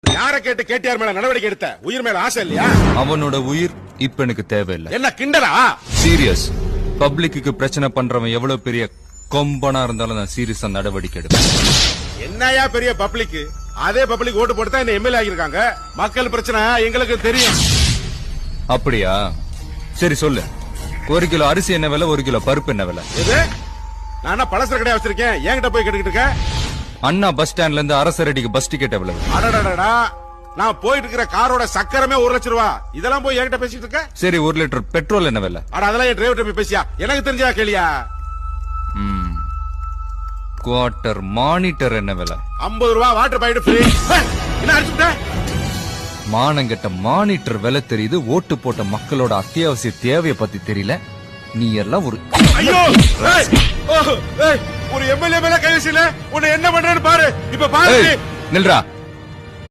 யார கேட்டு கேட்டியார் மேல நடவடிக்கை எடுத்த? உயிர் மேல ஆசை இல்லையா? அவனோட உயிர் இப்ப எனக்கு தேவையில்லை. என்ன கிண்டலா? சீரியஸ். பப்ளிக்கு பிரச்சனை பண்றவன் எவ்வளவு பெரிய கொம்பனா இருந்தாலும் நான் சீரியஸா நடவடிக்கை எடுப்பேன். என்னையா பெரிய பப்ளிக்? அதே பப்ளிக் ஓட்டு போட்டு தான் என்ன எம்எல்ஏ ஆகியிருக்காங்க. மக்கள் பிரச்சனை எங்களுக்கு தெரியும். அப்படியா? சரி சொல்லு. 1 கிலோ அரிசி என்ன விலை, 1 கிலோ பருப்பு என்ன விலை? எது? நான் பலசர கடையா வச்சிருக்கேன், என்கிட்ட போய் கேட்டுக்கிட்டு இருக்க? அண்ணா பஸ் ஸ்டாண்ட்ல இருந்து அரசரடிக்கு பஸ் டிக்கெட் எவ்வளவு? அடடடடா, நான் போயிட்டு இருக்கிற காரோட சக்கரமே 1 லட்சம் ரூபா. இதெல்லாம் போய் என்கிட்ட பேசிட்டு இருக்க? சரி, 1 லிட்டர் பெட்ரோல் என்ன விலை? அட அதெல்லாம் என் டிரைவர் போய் பேசியா? எனக்கு தெரிஞ்சா கேளியா? குவார்டர் மானிட்டர் என்ன விலை? 50 ரூபா வாட்டர் பாயிண்ட் ஃப்ரீ. என்ன அடிச்சுட்ட? மானங்கட்ட மானிட்டர் விலை தெரியுது, ஓட்டு போட்ட மக்களோட அத்தியாவசிய தேவையை பத்தி தெரியல. நீ எல்லாம் ஒரு ஐயோ! ஒரு எம்எல்ஏ மேல கை வச்சில உன்னை என்ன பண்றேன்னு பாரு. இப்ப பாரு. நில்றா.